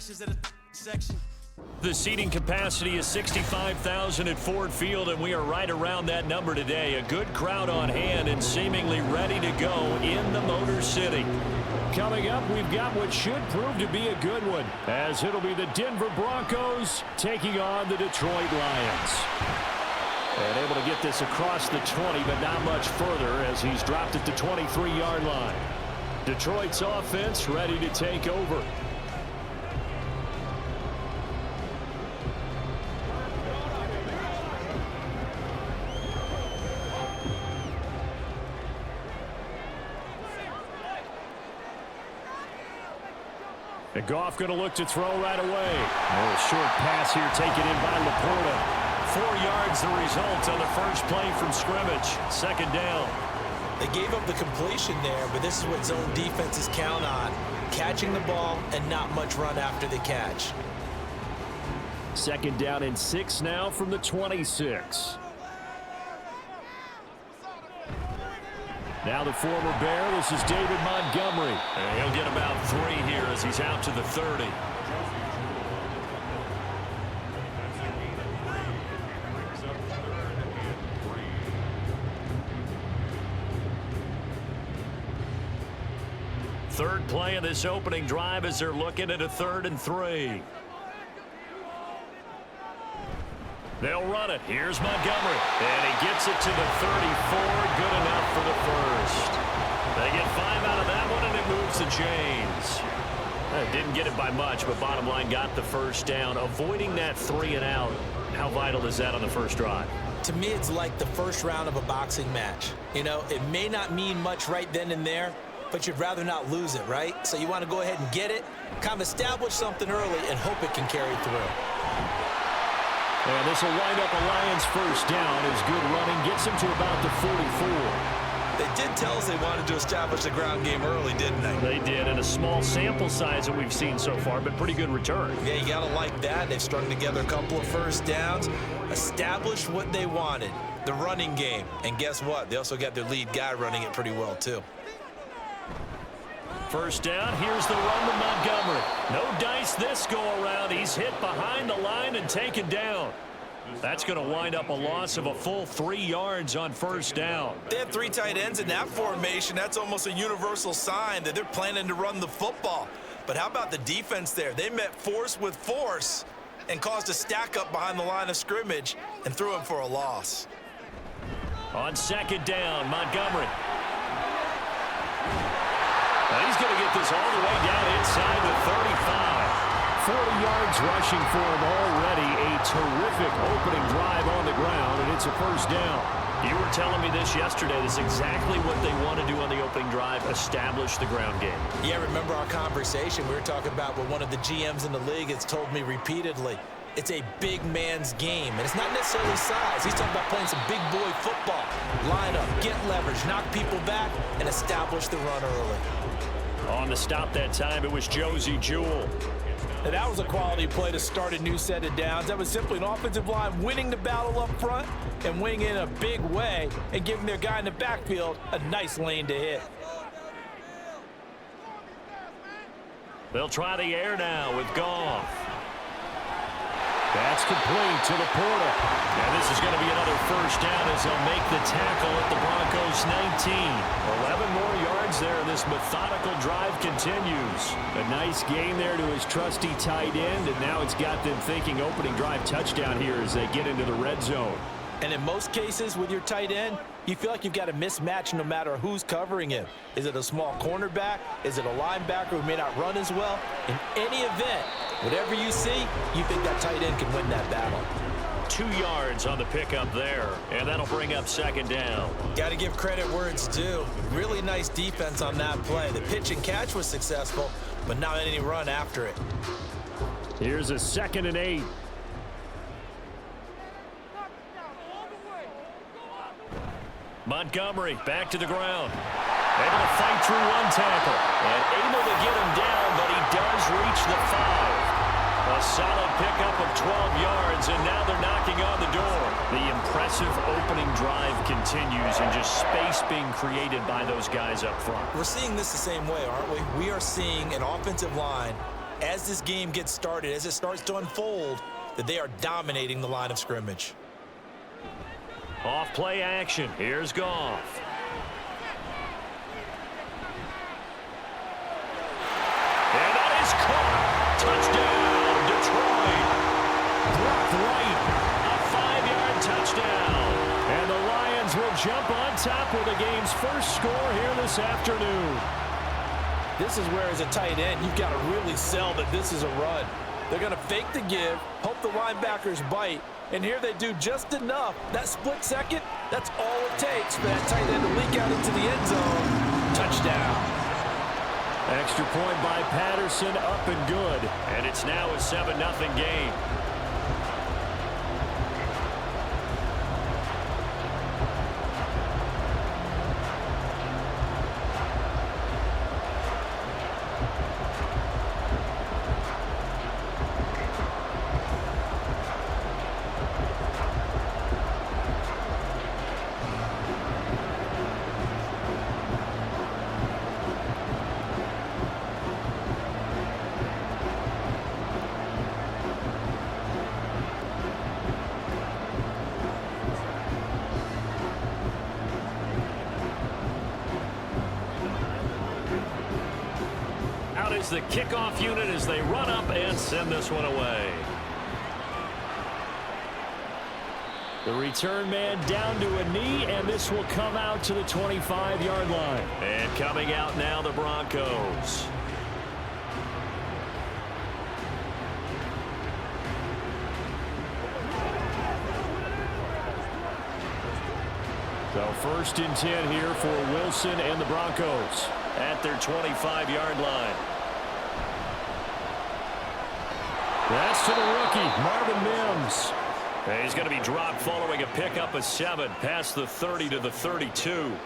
crashes at a section. The seating capacity is 65,000 at Ford Field, and we are right around that number today. A good crowd on hand and seemingly ready to go in the Motor City. Coming up, we've got what should prove to be a good one, as it'll be the Denver Broncos taking on the Detroit Lions. And able to get this across the 20, but not much further as he's dropped it to 23-yard line. Detroit's offense ready to take over. And Goff going to look to throw right away. A short pass here taken in by Laporta. 4 yards the result on the first play from scrimmage. Second down. They gave up the completion there, but this is what zone defenses count on. Catching the ball and not much run after the catch. Second down and 6 now from the 26. Now the former Bear, this is David Montgomery. And he'll get about 3 here as he's out to the 30. Third play of this opening drive as they're looking at a 3rd and 3. They'll run it. Here's Montgomery. And he gets it to the 34. Good enough for the first. They get 5 out of that one, and it moves the chains. Didn't get it by much, but bottom line got the first down. Avoiding that 3 and out. How vital is that on the first drive? To me, it's like the first round of a boxing match. You know, it may not mean much right then and there, but you'd rather not lose it, right? So you want to go ahead and get it, kind of establish something early, and hope it can carry through. And this will wind up a Lions first down as good running gets him to about the 44. They did tell us they wanted to establish the ground game early, didn't they? They did, in a small sample size that we've seen so far, but pretty good return. Yeah, you got to like that. They've strung together a couple of first downs, established what they wanted, the running game. And guess what? They also got their lead guy running it pretty well, too. First down, here's the run to Montgomery. No dice this go-around. He's hit behind the line and taken down. That's going to wind up a loss of a full 3 yards on first down. They have 3 tight ends in that formation. That's almost a universal sign that they're planning to run the football. But how about the defense there? They met force with force and caused a stack up behind the line of scrimmage and threw him for a loss. On second down, Montgomery. He's going to get this all the way down inside the 35. 40 yards rushing for him already. A terrific opening drive on the ground, and it's a first down. You were telling me this yesterday. This is exactly what they want to do on the opening drive, establish the ground game. Yeah, remember our conversation? We were talking about what one of the GMs in the league has told me repeatedly. It's a big man's game, and it's not necessarily size. He's talking about playing some big boy football. Line up, get leverage, knock people back, and establish the run early. On the stop that time, it was Josie Jewell. And that was a quality play to start a new set of downs. That was simply an offensive line winning the battle up front and winning in a big way and giving their guy in the backfield a nice lane to hit. They'll try the air now with Goff. That's complete to Laporta. And this is going to be another first down as they'll make the tackle at the Broncos 19. 11 more yards there, and this methodical drive continues. A nice gain there to his trusty tight end, and now it's got them thinking opening drive touchdown here as they get into the red zone. And in most cases with your tight end, you feel like you've got a mismatch no matter who's covering him. Is it a small cornerback? Is it a linebacker who may not run as well? In any event, whatever you see, you think that tight end can win that battle. 2 yards on the pickup there, and that'll bring up second down. Got to give credit where it's due. Really nice defense on that play. The pitch and catch was successful, but not any run after it. Here's a 2nd and 8. Montgomery back to the ground. Able to fight through one tackle and able to get him down, but he does reach the 5. A solid pickup of 12 yards, and now they're knocking on the door. The impressive opening drive continues, and just space being created by those guys up front. We're seeing this the same way, aren't we? We are seeing an offensive line as this game gets started, as it starts to unfold, that they are dominating the line of scrimmage. Off play action. Here's Goff. And that is caught. Touchdown, Detroit. Blocked right. A 5-yard touchdown. And the Lions will jump on top with the game's first score here this afternoon. This is where, as a tight end, you've got to really sell that this is a run. They're going to fake the give, hope the linebackers bite, and here they do just enough. That split second, that's all it takes for that tight end to leak out into the end zone. Touchdown. Extra point by Patterson, up and good. And it's now a 7-0 game. Is the kickoff unit as they run up and send this one away. The return man down to a knee, and this will come out to the 25-yard line. And coming out now, the Broncos. So 1st and 10 here for Wilson and the Broncos at their 25-yard line. That's to the rookie, Marvin Mims. And he's going to be dropped following a pickup of 7 past the 30 to the 32.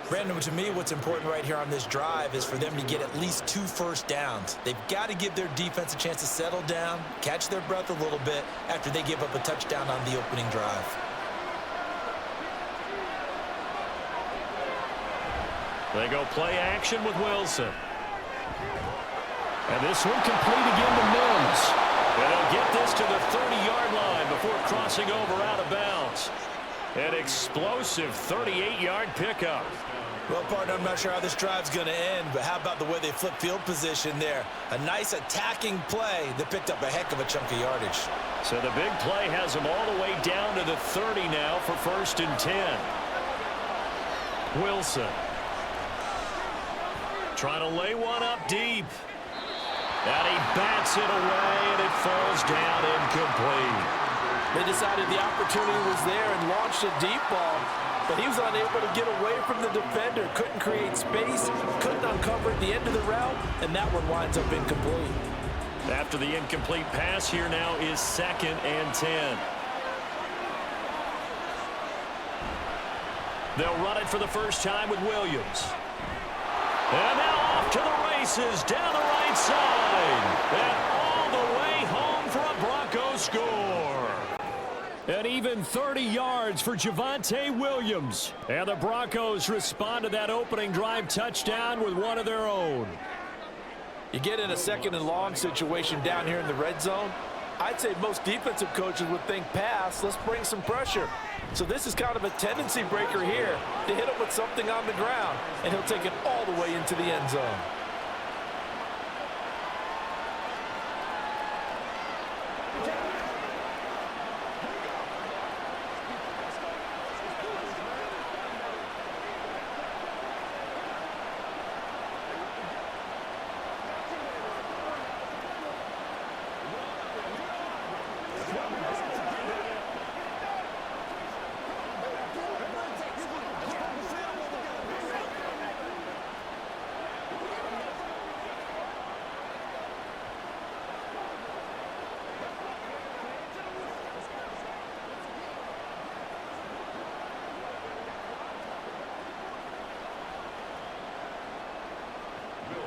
Brandon, to me, what's important right here on this drive is for them to get at least 2 first downs. They've got to give their defense a chance to settle down, catch their breath a little bit after they give up a touchdown on the opening drive. They go play action with Wilson. And this one complete again to Mims. And they'll get this to the 30-yard line before crossing over out of bounds. An explosive 38-yard pickup. Well, partner, I'm not sure how this drive's going to end, but how about the way they flip field position there? A nice attacking play that picked up a heck of a chunk of yardage. So the big play has them all the way down to the 30 now for 1st and 10. Wilson. Trying to lay one up deep. And he bats it away, and it falls down incomplete. They decided the opportunity was there and launched a deep ball, but he was unable to get away from the defender. Couldn't create space, couldn't uncover at the end of the route, and that one winds up incomplete. After the incomplete pass, here now is 2nd and 10. They'll run it for the first time with Williams. And now off to the races down the right side. And all the way home for a Broncos score. And even 30 yards for Javonte Williams. And the Broncos respond to that opening drive touchdown with one of their own. You get in a 2nd and long situation down here in the red zone. I'd say most defensive coaches would think pass. Let's bring some pressure. So this is kind of a tendency breaker here to hit him with something on the ground, and he'll take it all the way into the end zone.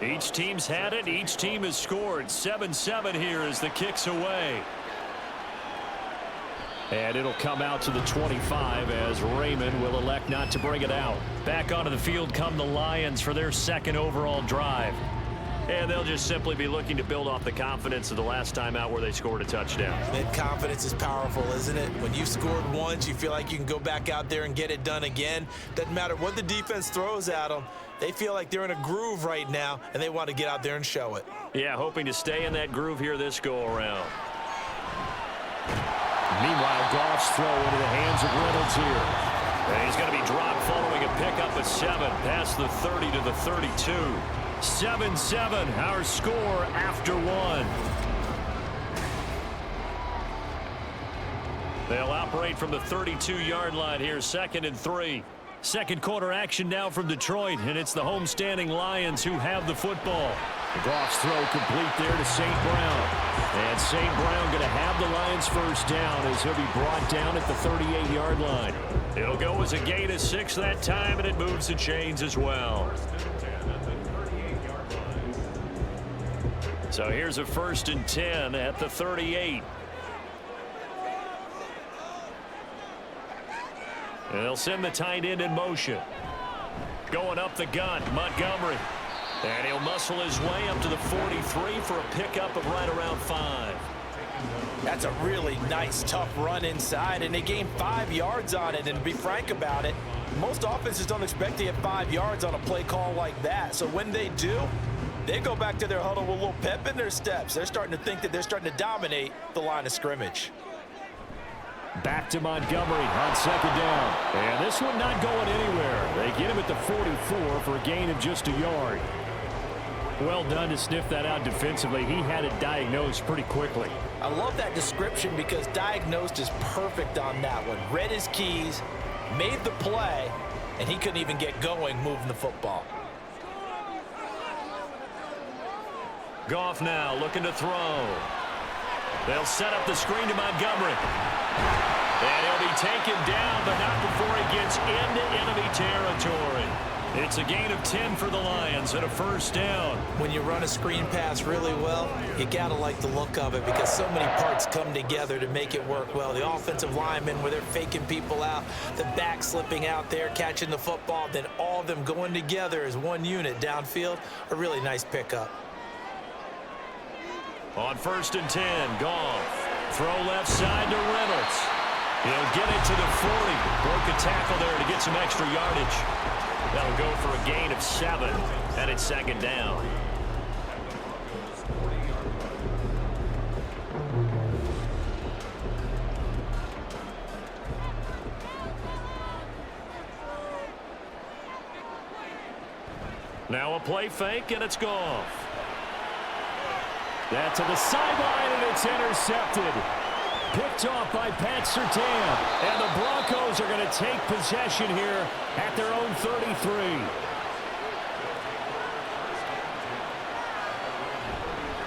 Each team's had it. Each team has scored. 7-7 here as the kick's away. And it'll come out to the 25 as Raymond will elect not to bring it out. Back onto the field come the Lions for their 2nd overall drive. And they'll just simply be looking to build off the confidence of the last time out where they scored a touchdown. That confidence is powerful, isn't it? When you've scored once, you feel like you can go back out there and get it done again. Doesn't matter what the defense throws at them. They feel like they're in a groove right now, and they want to get out there and show it. Yeah, hoping to stay in that groove here this go-around. Meanwhile, Goff's throw into the hands of Reynolds here. And he's going to be dropped following a pickup of 7 past the 30 to the 32. 7-7, our score after 1. They'll operate from the 32-yard line here, 2nd and 3. Second quarter action now from Detroit, and it's the homestanding Lions who have the football. Goff's throw complete there to St. Brown. And St. Brown going to have the Lions first down as he'll be brought down at the 38-yard line. It'll go as a gain of 6 that time, and it moves the chains as well. So here's a 1st and 10 at the 38. And they'll send the tight end in motion. Going up the gun, Montgomery. And he'll muscle his way up to the 43 for a pickup of right around 5. That's a really nice, tough run inside, and they gained 5 yards on it. And to be frank about it, most offenses don't expect to get 5 yards on a play call like that. So when they do, they go back to their huddle with a little pep in their steps. They're starting to think that they're starting to dominate the line of scrimmage. Back to Montgomery on 2nd down. And this one not going anywhere. They get him at the 44 for a gain of just a yard. Well done to sniff that out defensively. He had it diagnosed pretty quickly. I love that description because diagnosed is perfect on that one. Read his keys, made the play, and he couldn't even get going moving the football. Goff now looking to throw. They'll set up the screen to Montgomery. And he'll be taken down, but not before he gets into enemy territory. It's a gain of 10 for the Lions and a first down. When you run a screen pass really well, you got to like the look of it because so many parts come together to make it work well. The offensive linemen, where they're faking people out, the back slipping out there, catching the football, then all of them going together as one unit downfield, a really nice pickup. On 1st and 10, Goff. Throw left side to Reynolds. He'll get it to the 40. Broke a tackle there to get some extra yardage. That'll go for a gain of 7, and it's 2nd down. Now a play fake, and it's Goff. That to the sideline, and it's intercepted. Picked off by Pat Surtain. And the Broncos are going to take possession here at their own 33.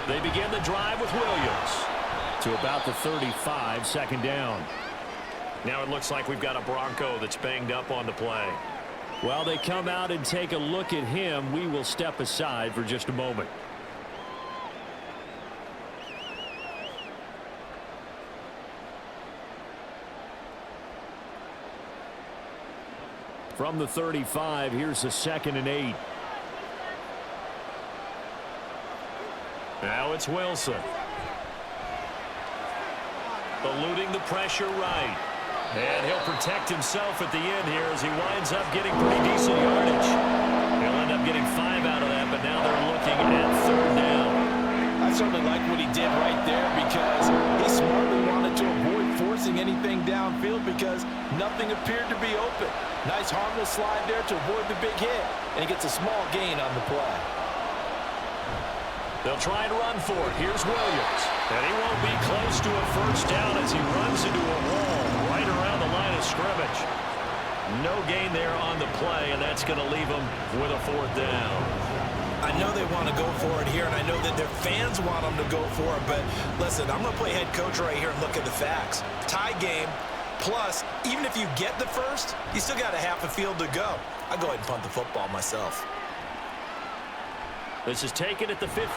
They begin the drive with Williams. To about the 35, 2nd down. Now it looks like we've got a Bronco that's banged up on the play. While they come out and take a look at him, we will step aside for just a moment. From the 35, here's the 2nd and 8. Now it's Wilson. Eluding the pressure right. And he'll protect himself at the end here as he winds up getting pretty decent yardage. He'll end up getting 5 out of that, but now they're looking at 3rd down. I certainly like what he did right there because he smartly wanted to avoid forcing anything downfield because nothing appeared to be open. Nice harmless slide there to avoid the big hit, and he gets a small gain on the play. They'll try and run for it. Here's Williams. And he won't be close to a first down as he runs into a wall right around the line of scrimmage. No gain there on the play, and that's going to leave them with a 4th down. I know they want to go for it here, and I know that their fans want them to go for it, but listen, I'm going to play head coach right here and look at the facts. Tie game. Plus, even if you get the first, you still got a half a field to go. I go ahead and punt the football myself. This is taken at the 15.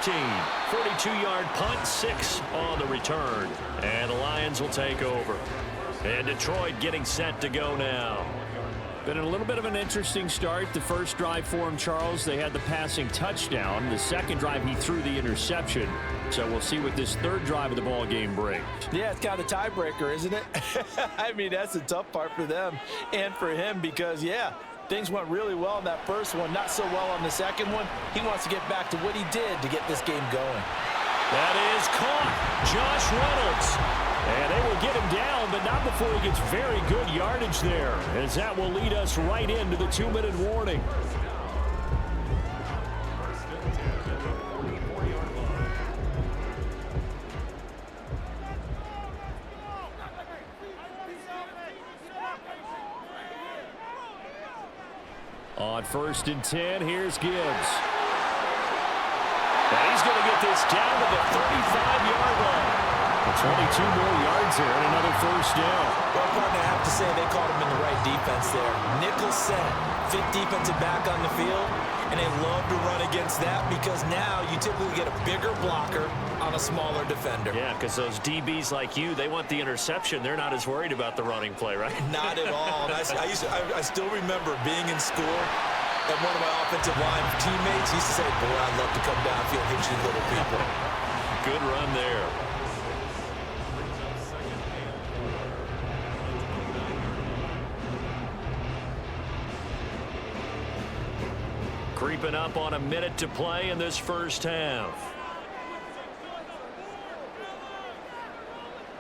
42-yard punt, 6 on the return. And the Lions will take over. And Detroit getting set to go now. Been a little bit of an interesting start. The first drive for him, Charles, they had the passing touchdown. The second drive, he threw the interception. So we'll see what this third drive of the ball game brings. Yeah, it's kind of a tiebreaker, isn't it? I mean, that's the tough part for them and for him because, yeah, things went really well in that first one, not so well on the second one. He wants to get back to what he did to get this game going. That is caught. Josh Reynolds. And they will get him down, but not before he gets very good yardage there, as that will lead us right into the 2-minute warning. On 1st and 10, here's Gibbs. And he's going to get this down to the 35-yard line. 22 more yards there and another first down. Well, partner, I have to say they caught him in the right defense there. Nickel set, fit defensive back on the field, and they love to run against that because now you typically get a bigger blocker on a smaller defender. Yeah, because those DBs like you, they want the interception. They're not as worried about the running play, right? Not at all. And I still remember being in school, and one of my offensive line teammates used to say, boy, I'd love to come downfield and hit you little people. Good run there. Creeping up on a minute to play in this first half.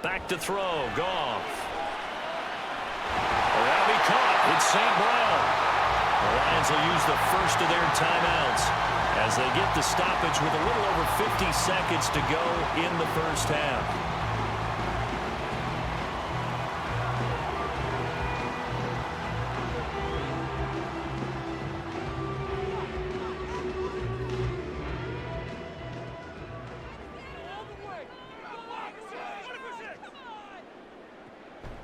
Back to throw, Goff. That'll be caught. It's St. Brown. The Lions will use the first of their timeouts as they get the stoppage with a little over 50 seconds to go in the first half.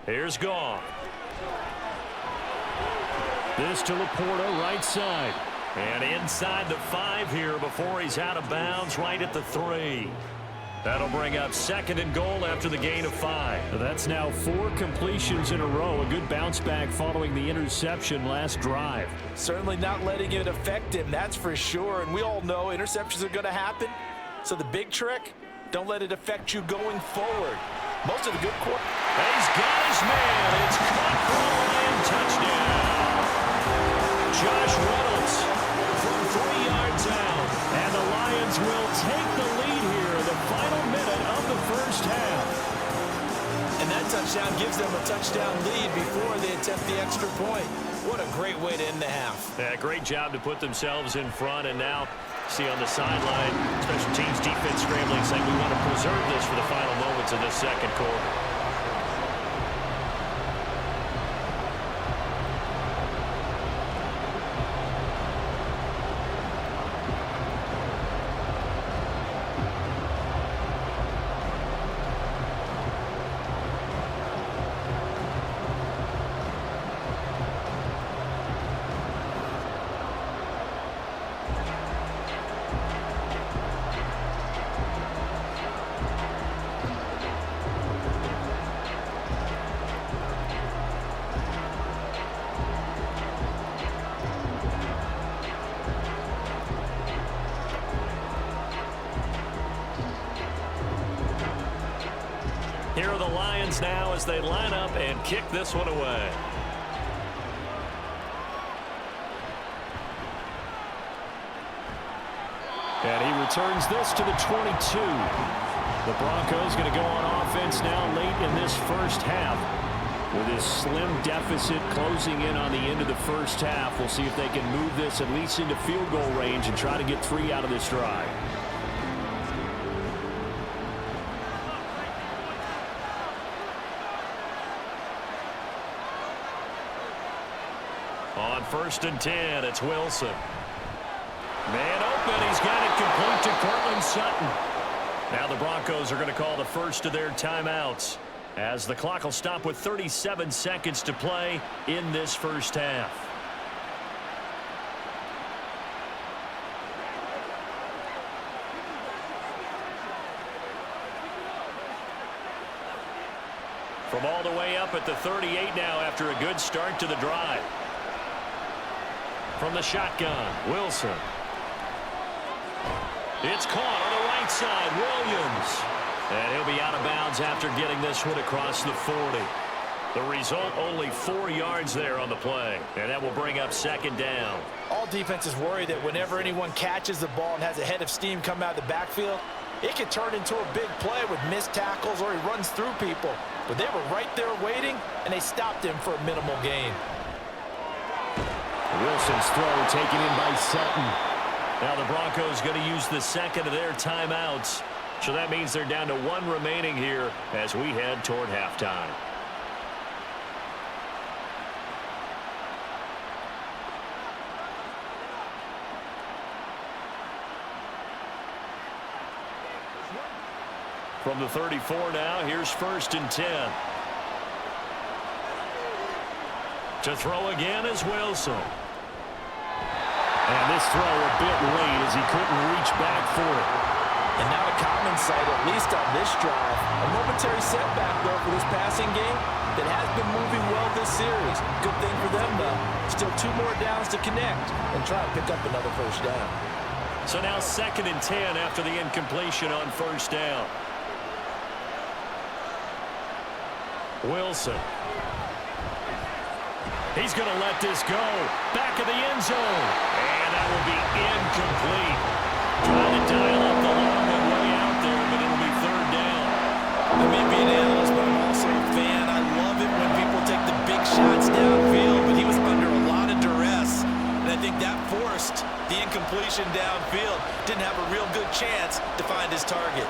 Here's Goff. This to Laporta, right side. And inside the 5 here before he's out of bounds, right at the 3. That'll bring up 2nd and goal after the gain of 5. That's now 4 completions in a row. A good bounce back following the interception last drive. Certainly not letting it affect him, that's for sure. And we all know interceptions are going to happen. So the big trick, don't let it affect you going forward. Most of the good quarter. He's got his man. It's caught for a Lion touchdown. Josh Reynolds from 3 yards out. And the Lions will take the lead here in the final minute of the first half. And that touchdown gives them a touchdown lead before they attempt the extra point. What a great way to end the half. Yeah, great job to put themselves in front. And now see on the sideline, special teams defense scrambling, saying we want to preserve this for the final moments of this second quarter. Here are the Lions now as they line up and kick this one away. And he returns this to the 22. The Broncos going to go on offense now late in this first half. With his slim deficit closing in on the end of the first half, we'll see if they can move this at least into field goal range and try to get 3 out of this drive. On 1st and 10, it's Wilson. Man open, he's got it complete to Cortland Sutton. Now the Broncos are going to call the first of their timeouts, as the clock will stop with 37 seconds to play in this first half. From all the way up at the 38 now after a good start to the drive. From the shotgun, Wilson. It's caught on the right side, Williams. And he'll be out of bounds after getting this one across the 40. The result, only 4 yards there on the play. And that will bring up second down. All defenses worry that whenever anyone catches the ball and has a head of steam come out of the backfield, it can turn into a big play with missed tackles or he runs through people. But they were right there waiting, and they stopped him for a minimal gain. Wilson's throw taken in by Sutton. Now the Broncos going to use the second of their timeouts. So that means they're down to 1 remaining here as we head toward halftime. From the 34 now, here's 1st and 10. To throw again is Wilson. And this throw a bit late as he couldn't reach back for it. And now a common sight, at least on this drive. A momentary setback, though, for this passing game that has been moving well this series. Good thing for them, though. Still 2 more downs to connect and try to pick up another first down. So now 2nd and 10 after the incompletion on 1st down. Wilson. He's going to let this go. Back of the end zone. And that will be incomplete. Trying to dial up the long one way out there, but it'll be 3rd down. I may be an analyst, but I'm also a fan. I love it when people take the big shots downfield, but he was under a lot of duress. And I think that forced the incompletion downfield. Didn't have a real good chance to find his target.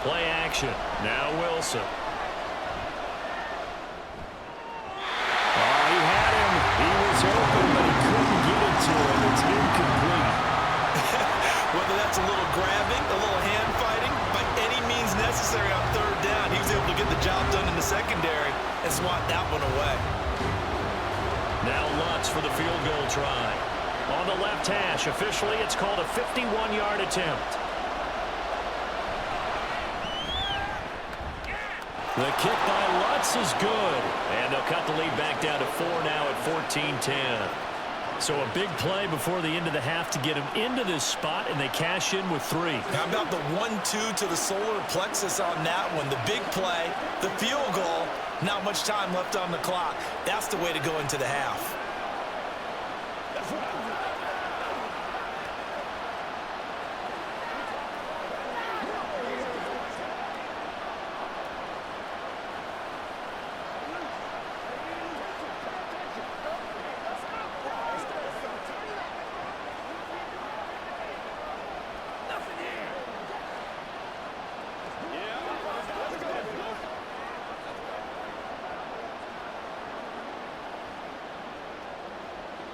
Play action. Now Wilson. Oh, he had him. He was open, but he couldn't get it to him. It's incomplete. Whether that's a little grabbing, a little hand fighting, by any means necessary on 3rd down, he was able to get the job done in the secondary and swat that one away. Now Lutz for the field goal try. On the left hash, officially it's called a 51-yard attempt. The kick by Lutz is good. And they'll cut the lead back down to 4 now at 14-10. So a big play before the end of the half to get him into this spot, and they cash in with 3. How about the 1-2 to the solar plexus on that one? The big play, the field goal, not much time left on the clock. That's the way to go into the half.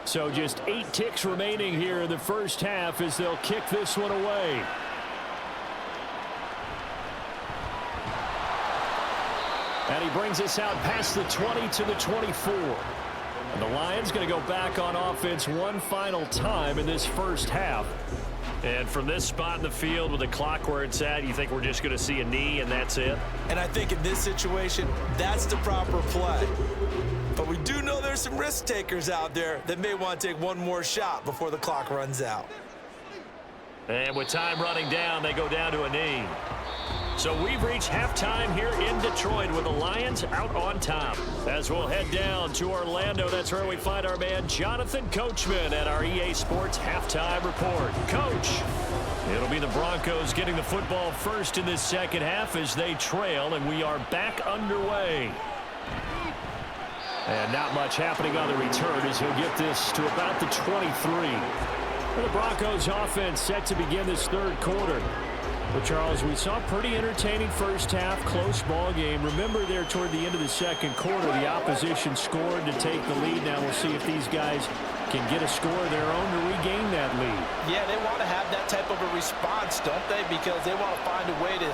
So just 8 ticks remaining here in the first half as they'll kick this one away. And he brings us out past the 20 to the 24. And the Lions going to go back on offense one final time in this first half. And from this spot in the field with the clock where it's at, you think we're just going to see a knee and that's it? And I think in this situation, that's the proper play. But we do know there's some risk takers out there that may want to take one more shot before the clock runs out. And with time running down, they go down to a knee. So we've reached halftime here in Detroit with the Lions out on top. As we'll head down to Orlando, that's where we find our man Jonathan Coachman at our EA Sports Halftime Report. Coach, it'll be the Broncos getting the football first in this second half as they trail, and we are back underway. And not much happening on the return as he'll get this to about the 23. The Broncos offense set to begin this third quarter. But, Charles, we saw a pretty entertaining first half, close ball game. Remember there toward the end of the second quarter, the opposition scored to take the lead. Now we'll see if these guys can get a score of their own to regain that lead. Yeah, they want to have that type of a response, don't they? Because they want to find a way to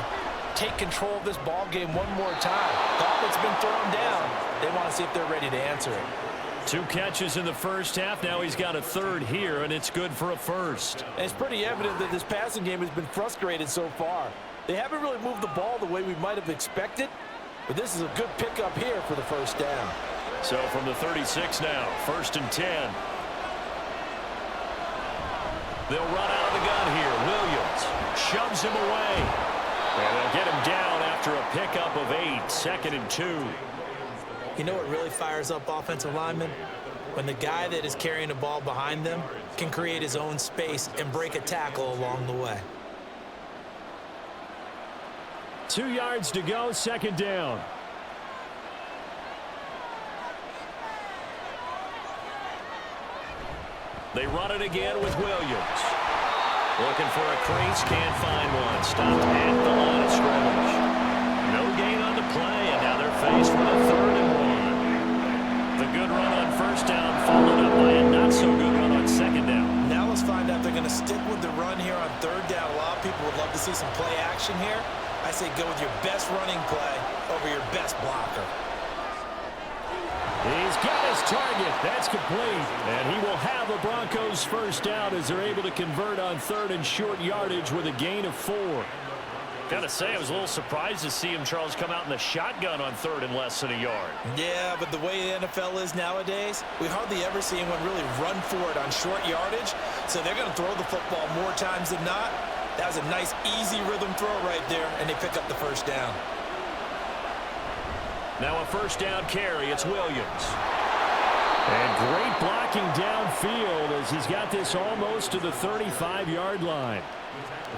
take control of this ball game one more time. Gauntlet's been thrown down. They want to see if they're ready to answer it. 2 catches in the first half. Now he's got a third here, and it's good for a first. And it's pretty evident that this passing game has been frustrated so far. They haven't really moved the ball the way we might have expected, but this is a good pickup here for the first down. So from the 36 now, 1st and 10. They'll run out of the gun here. Williams shoves him away. And they'll get him down after a pickup of 8, 2nd and 2. You know what really fires up offensive linemen? When the guy that is carrying the ball behind them can create his own space and break a tackle along the way. 2 yards to go, 2nd down. They run it again with Williams. Looking for a crease, can't find one. Stopped at the line of scrimmage. No gain on the play, and now they're faced with a 3rd and 1. The good run on 1st down followed up by a not-so-good run on 2nd down. Now let's find out if they're going to stick with the run here on 3rd down. A lot of people would love to see some play action here. I say go with your best running play over your best blocker. He's got his target. That's complete. And he will have the Broncos 1st down as they're able to convert on 3rd and short yardage with a gain of 4. Gotta say, I was a little surprised to see him, Charles, come out in the shotgun on 3rd and less than a yard. Yeah, but the way the NFL is nowadays, we hardly ever see anyone really run for it on short yardage. So they're going to throw the football more times than not. That was a nice, easy rhythm throw right there, and they pick up the 1st down. Now a 1st down carry. It's Williams. And great blocking downfield as he's got this almost to the 35-yard line.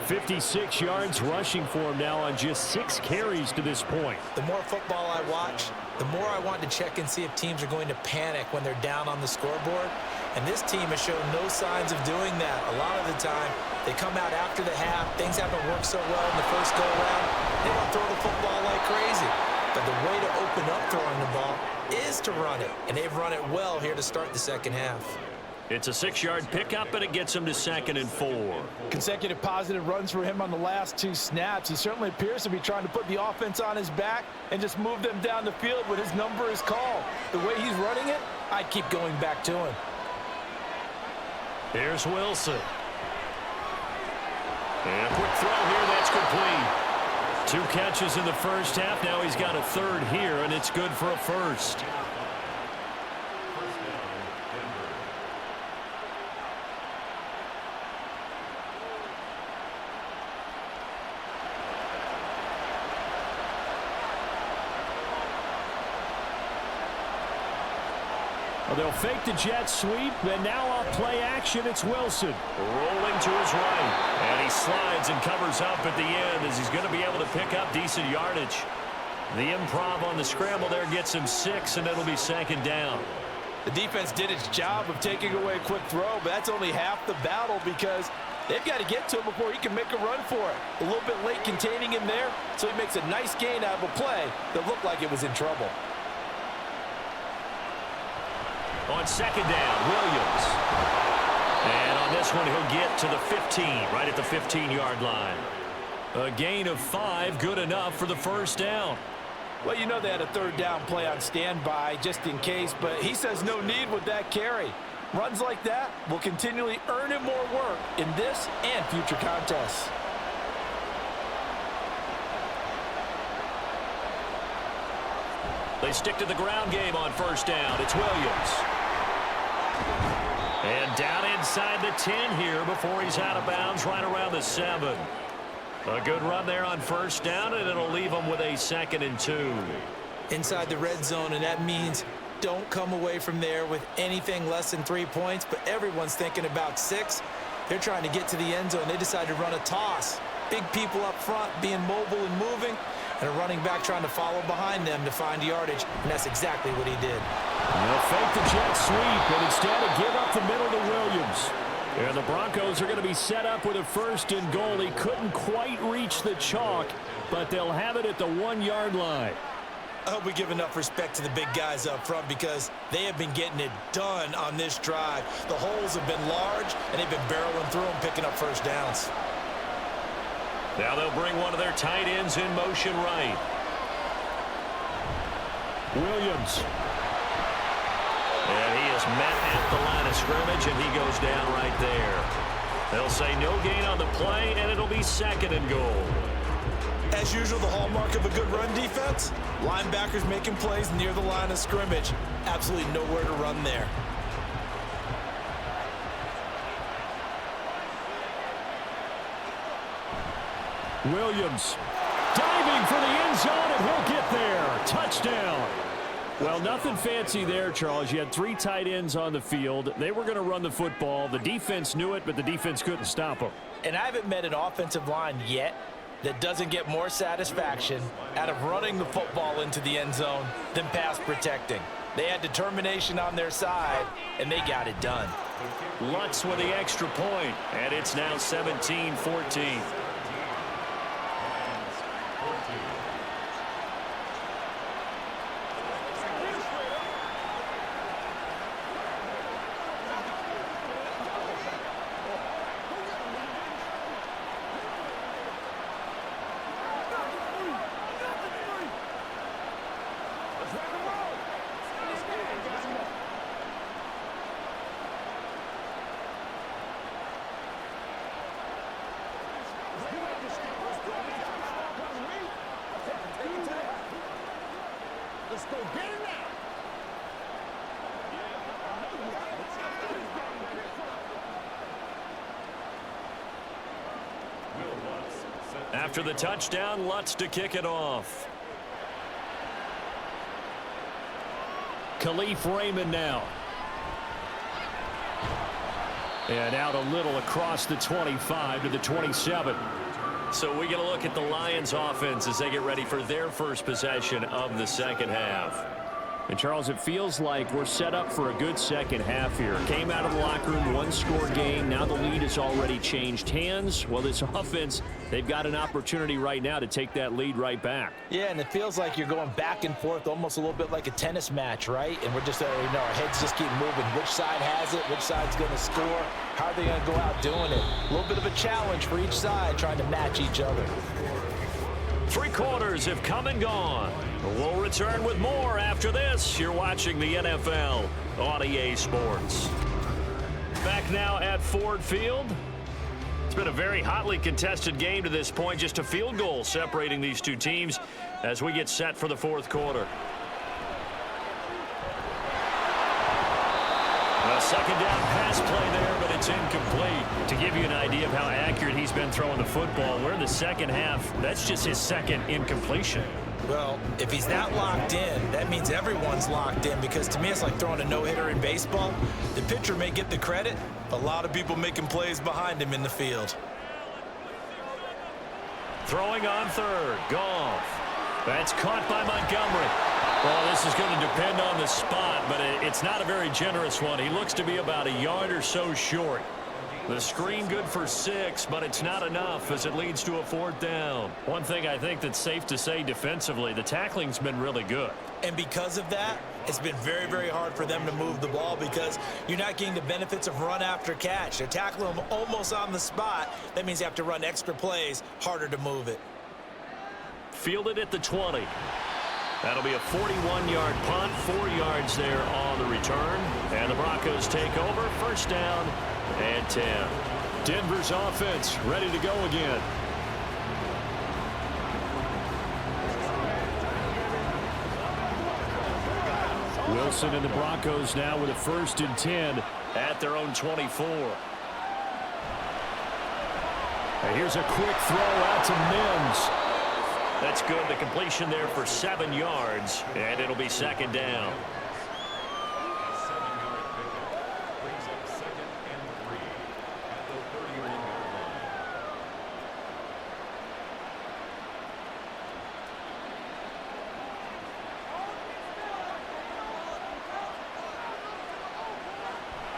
56 yards rushing for him now on just 6 carries to this point. The more football I watch, the more I want to check and see if teams are going to panic when they're down on the scoreboard. And this team has shown no signs of doing that. A lot of the time, they come out after the half. Things haven't worked so well in the first go-around. They don't throw the football like crazy. But the way to open up throwing the ball is to run it. And they've run it well here to start the 2nd half. It's a 6-yard pickup, and it gets him to 2nd and 4. Consecutive positive runs for him on the last 2 snaps. He certainly appears to be trying to put the offense on his back and just move them down the field when his number is called. The way he's running it, I'd keep going back to him. Here's Wilson. And a quick throw here, that's complete. 2 catches in the 1st half. Now he's got a 3rd here, and it's good for a 1st. Well, they'll fake the jet sweep, and now off play action, it's Wilson. Rolling to his right, and he slides and covers up at the end as he's going to be able to pick up decent yardage. The improv on the scramble there gets him 6, and it'll be 2nd down. The defense did its job of taking away a quick throw, but that's only half the battle because they've got to get to him before he can make a run for it. A little bit late containing him there, so he makes a nice gain out of a play that looked like it was in trouble. On 2nd down, Williams. And on this one, he'll get to the 15, right at the 15-yard line. A gain of 5, good enough for the 1st down. Well, you know they had a 3rd down play on standby just in case, but he says no need with that carry. Runs like that will continually earn him more work in this and future contests. They stick to the ground game on 1st down. It's Williams. And down inside the 10 here before he's out of bounds right around the 7. A good run there on 1st down, and it'll leave him with a 2nd and 2. Inside the red zone, and that means don't come away from there with anything less than 3 points, but everyone's thinking about 6. They're trying to get to the end zone. They decide to run a toss. Big people up front being mobile and moving, and a running back trying to follow behind them to find yardage, and that's exactly what he did. They'll fake the jet sweep, and instead of give up the middle to Williams. And the Broncos are going to be set up with a 1st and goal. He couldn't quite reach the chalk, but they'll have it at the 1-yard line. I hope we give enough respect to the big guys up front because they have been getting it done on this drive. The holes have been large, and they've been barreling through them, picking up 1st downs. Now they'll bring one of their tight ends in motion right. Williams. And he is met at the line of scrimmage, and he goes down right there. They'll say no gain on the play, and it'll be 2nd and goal. as usual, the hallmark of a good run defense, linebackers making plays near the line of scrimmage. Absolutely nowhere to run there. Williams diving for the end zone, and he'll get there. Touchdown. Well, nothing fancy there, Charles. You had 3 tight ends on the field. They were going to run the football. The defense knew it, but the defense couldn't stop them. And I haven't met an offensive line yet that doesn't get more satisfaction out of running the football into the end zone than pass protecting. They had determination on their side, and they got it done. Lutz with the extra point, and it's now 17-14. After the touchdown, Lutz to kick it off. Khalif Raymond now. And out a little across the 25 to the 27. So we get a look at the Lions offense as they get ready for their first possession of the second half. And, Charles, it feels like we're set up for a good second half here. Came out of the locker room, 1-score game. Now the lead has already changed hands. Well, this offense, they've got an opportunity right now to take that lead right back. Yeah, and it feels like you're going back and forth almost a little bit like a tennis match, right? And we're just, our heads just keep moving. Which side has it? Which side's going to score? How are they going to go out doing it? A little bit of a challenge for each side trying to match each other. 3 quarters have come and gone. We'll return with more after this. You're watching the NFL on EA Sports. Back now at Ford Field. It's been a very hotly contested game to this point. Just a field goal separating these two teams as we get set for the fourth quarter. A second down pass play there, but it's incomplete. To give you an idea of how accurate he's been throwing the football, we're in the second half. That's just his second incompletion. Well, if he's not locked in, that means everyone's locked in, because to me it's like throwing a no-hitter in baseball. The pitcher may get the credit, a lot of people making plays behind him in the field. Throwing on third, Goff. That's caught by Montgomery. Well, this is going to depend on the spot, but it's not a very generous one. He looks to be about a yard or so short. The screen good for 6, but it's not enough as it leads to a 4th down. One thing I think that's safe to say defensively, the tackling's been really good. And because of that, it's been very, very hard for them to move the ball because you're not getting the benefits of run after catch. They're tackling them almost on the spot. That means you have to run extra plays, harder to move it. Fielded at the 20. That'll be a 41-yard punt, 4 yards there on the return. And the Broncos take over, 1st down and 10. Denver's offense ready to go again. Wilson and the Broncos now with a 1st and 10 at their own 24. And here's a quick throw out to Mims. That's good. The completion there for 7 yards, and it'll be 2nd down.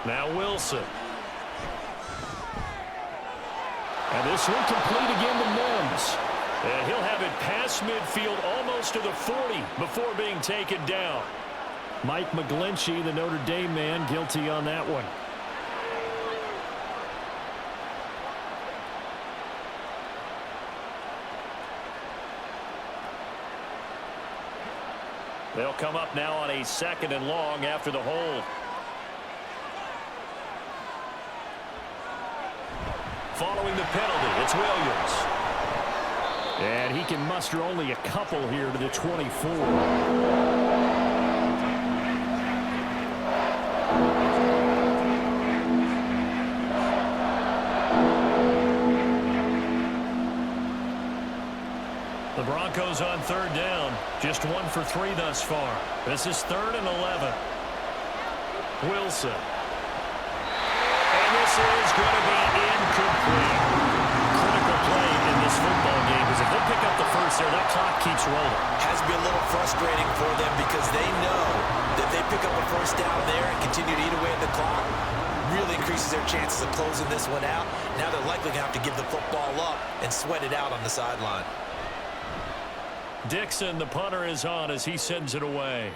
Now Wilson. And this one complete again to Mims. And he'll have it past midfield almost to the 40 before being taken down. Mike McGlinchey, the Notre Dame man, guilty on that one. They'll come up now on a 2nd and long after the hold. Following the penalty, it's Williams. And he can muster only a couple here to the 24. The Broncos on third down. Just 1 for 3 thus far. This is 3rd and 11. Wilson. And this is going to be incomplete. Critical play in this football game because if they pick up the first there, that clock keeps rolling. Has to be a little frustrating for them because they know that they pick up a first down there and continue to eat away at the clock. Really increases their chances of closing this one out. Now they're likely going to have to give the football up and sweat it out on the sideline. Dixon, the punter, is on as he sends it away.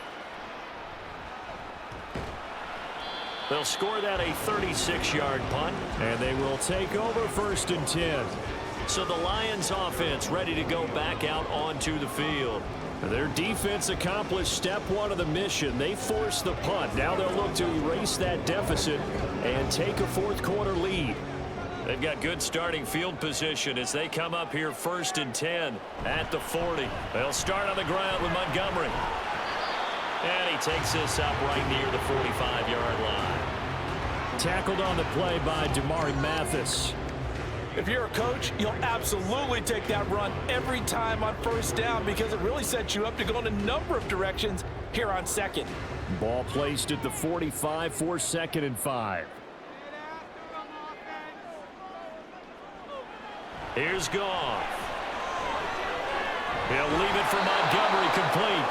They'll score that a 36-yard punt, and they will take over 1st and 10. So the Lions offense ready to go back out onto the field. Their defense accomplished step 1 of the mission. They forced the punt. Now they'll look to erase that deficit and take a 4th quarter lead. They've got good starting field position as they come up here 1st and 10 at the 40. They'll start on the ground with Montgomery. And he takes this up right near the 45-yard line. Tackled on the play by Damari Mathis. If you're a coach, you'll absolutely take that run every time on 1st down because it really sets you up to go in a number of directions here on 2nd. Ball placed at the 45 for 2nd and 5. Here's Goff. He'll leave it for Montgomery complete.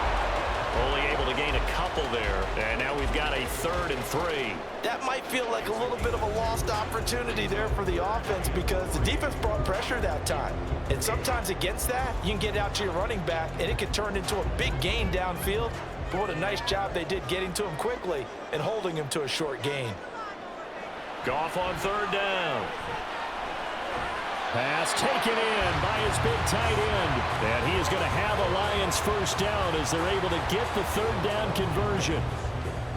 Only able to gain a couple there. And now we've got a 3rd and 3. That might feel like a little bit of a lost opportunity there for the offense because the defense brought pressure that time. And sometimes against that, you can get out to your running back, and it can turn into a big gain downfield. But what a nice job they did getting to him quickly and holding him to a short gain. Goff on 3rd down. Pass taken in by his big tight end. And he is going to have a Lions 1st down as they're able to get the 3rd down conversion.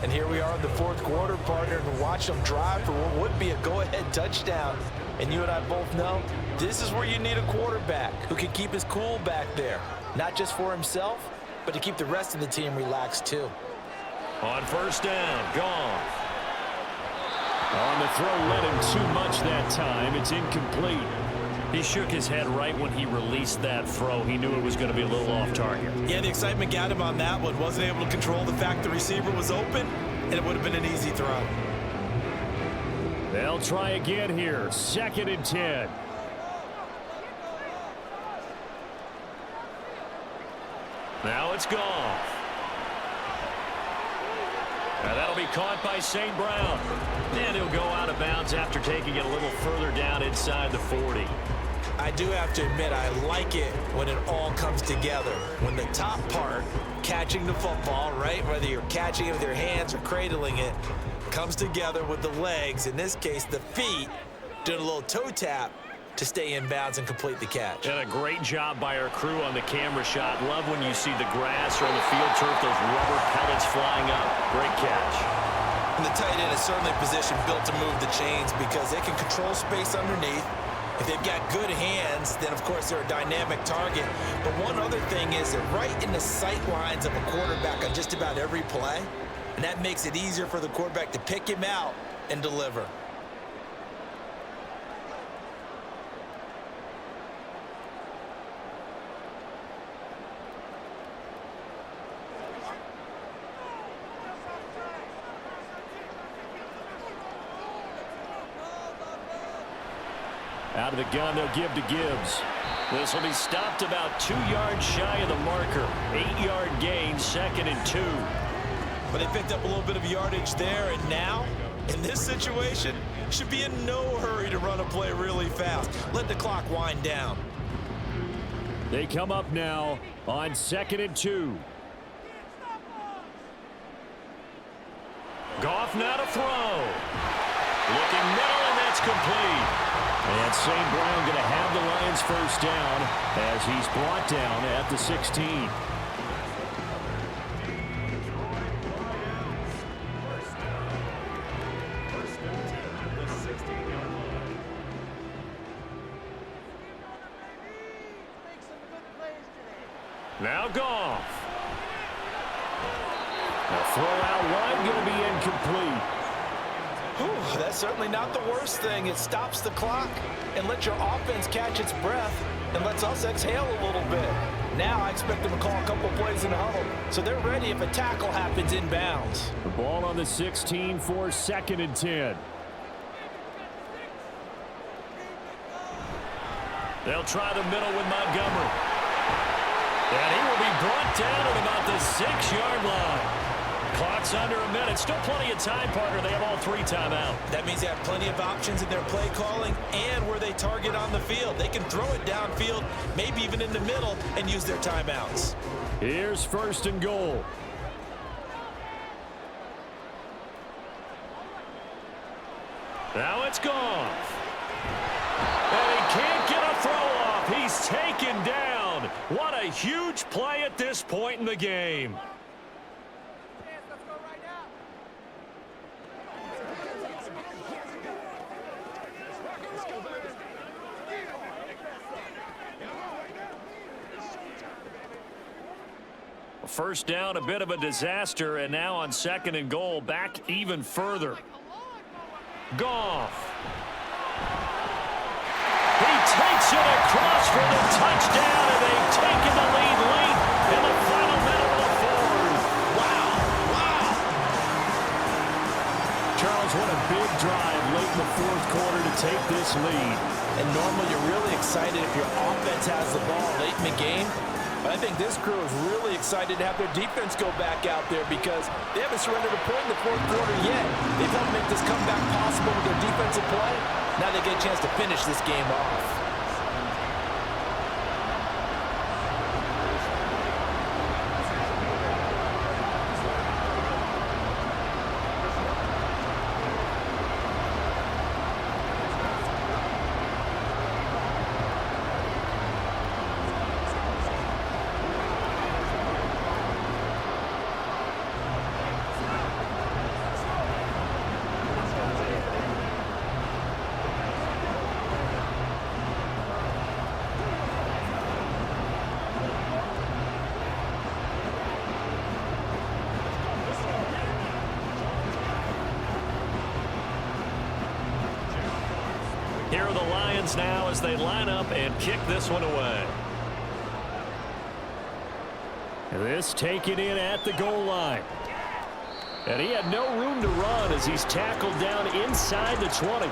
And here we are in the 4th quarter, partner, and watch them drive for what would be a go-ahead touchdown. And you and I both know this is where you need a quarterback who can keep his cool back there. Not just for himself, but to keep the rest of the team relaxed too. On 1st down, Goff. On the throw, led him too much that time. It's incomplete. He shook his head right when he released that throw. He knew it was going to be a little off target. Yeah, the excitement got him on that one. Wasn't able to control the fact the receiver was open, and it would have been an easy throw. They'll try again here. 2nd and 10. Now it's Goff. Now that'll be caught by St. Brown. And he'll go out of bounds after taking it a little further down inside the 40. I do have to admit, I like it when it all comes together. When the top part, catching the football, right, whether you're catching it with your hands or cradling it, comes together with the legs, in this case the feet, doing a little toe tap to stay in bounds and complete the catch. And a great job by our crew on the camera shot. Love when you see the grass or on the field turf, those rubber pellets flying up. Great catch. And the tight end is certainly a position built to move the chains because they can control space underneath. If they've got good hands, then of course they're a dynamic target. But one other thing is they're right in the sight lines of a quarterback on just about every play. And that makes it easier for the quarterback to pick him out and deliver. Out of the gun, they'll give to Gibbs. This will be stopped about 2 yards shy of the marker. 8-yard gain, 2nd and 2. But they picked up a little bit of yardage there, and now, in this situation, should be in no hurry to run a play really fast. Let the clock wind down. They come up now on 2nd and 2. Goff now to throw. Looking middle, and that's complete. And St. Brown going to have the Lions 1st down as he's brought down at the 16. Now Goff. The throw out wide going to be incomplete. Whew, that's certainly not the worst thing. It stops the clock and lets your offense catch its breath and lets us exhale a little bit. Now I expect them to call a couple plays in the huddle, so they're ready if a tackle happens inbounds. The ball on the 16 for 2nd and 10. They'll try the middle with Montgomery. And he will be brought down at about the 6-yard line. Clock's under a minute. Still plenty of time, partner. They have all 3 timeouts. That means they have plenty of options in their play calling and where they target on the field. They can throw it downfield, maybe even in the middle, and use their timeouts. Here's 1st and goal. Now it's gone. And he can't get a throw off. He's taken down. What a huge play at this point in the game. First down, a bit of a disaster, and now on 2nd and goal, back even further. Goff. He takes it across for the touchdown, and they've taken the lead late in the final minute of the 4th. Wow. Charles, what a big drive late in the 4th quarter to take this lead. And normally you're really excited if your offense has the ball late in the game. But I think this crew is really excited to have their defense go back out there because they haven't surrendered a point in the 4th quarter yet. They've helped make this comeback possible with their defensive play. Now they get a chance to finish this game off. Here are the Lions now as they line up and kick this one away. This taken in at the goal line. And he had no room to run as he's tackled down inside the 20.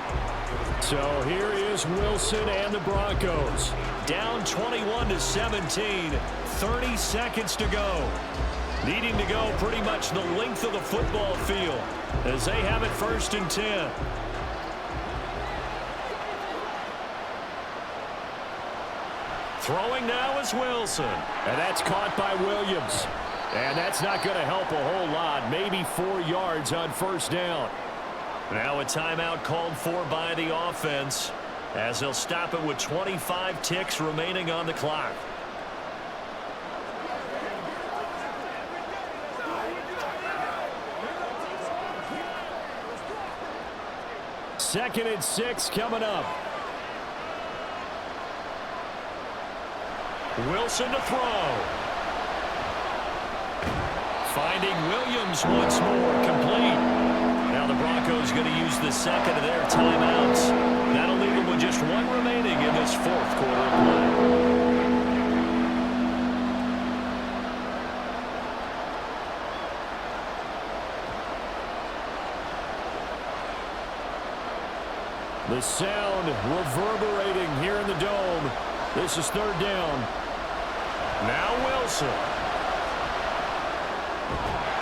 So here is Wilson and the Broncos. Down 21-17, 30 seconds to go. Needing to go pretty much the length of the football field as they have it 1st and 10. Throwing now is Wilson. And that's caught by Williams. And that's not going to help a whole lot. Maybe 4 yards on 1st down. Now a timeout called for by the offense as they'll stop it with 25 ticks remaining on the clock. Second and 6 coming up. Wilson to throw. Finding Williams once more, complete. Now the Broncos going to use the second of their timeouts. That'll leave them with just 1 remaining in this 4th quarter of play. The sound reverberating here in the dome. This is 3rd down. Now Wilson.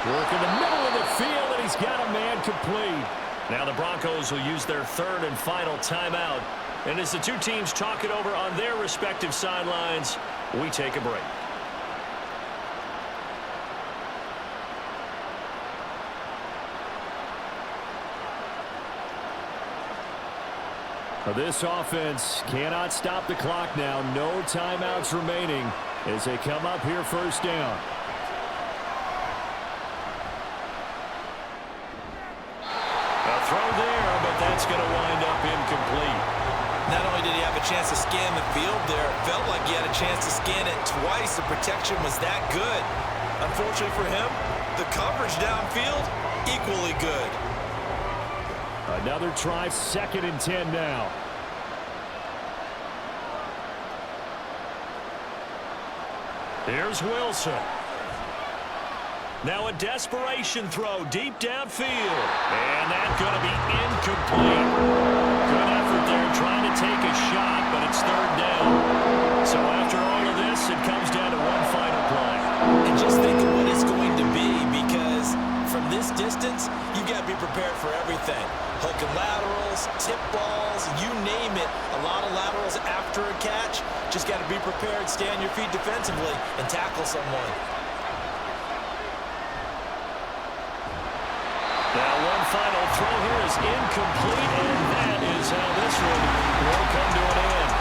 Work in the middle of the field, and he's got a man complete. Now the Broncos will use their 3rd and final timeout. And as the two teams talk it over on their respective sidelines, we take a break. This offense cannot stop the clock now. No timeouts remaining as they come up here 1st down. A throw there, but that's going to wind up incomplete. Not only did he have a chance to scan the field there, it felt like he had a chance to scan it twice. The protection was that good. Unfortunately for him, the coverage downfield, equally good. Another try, 2nd and 10 now. Here's Wilson. Now a desperation throw deep downfield. And that's going to be incomplete. Good effort there trying to take a shot, but it's 3rd down. So after all of this, it comes down to one final play. And just think of what it's going to be, because from this distance, you've got to be prepared for everything. Hook and laterals, tip balls, you name it. A lot of laterals after a catch. Just got to be prepared, stay on your feet defensively, and tackle someone. Now one final throw here is incomplete, and that is how this one will come to an end.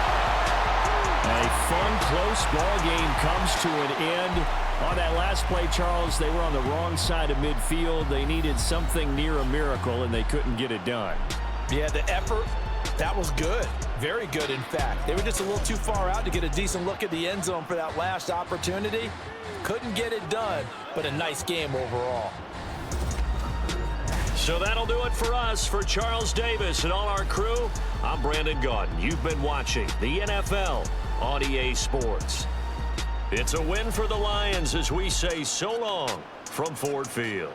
A fun, close ball game comes to an end. On that last play, Charles, they were on the wrong side of midfield. They needed something near a miracle, and they couldn't get it done. Yeah, the effort, that was good. Very good, in fact. They were just a little too far out to get a decent look at the end zone for that last opportunity. Couldn't get it done, but a nice game overall. So that'll do it for us. For Charles Davis and all our crew, I'm Brandon Gaudin. You've been watching the NFL on EA Sports. It's a win for the Lions as we say so long from Ford Field.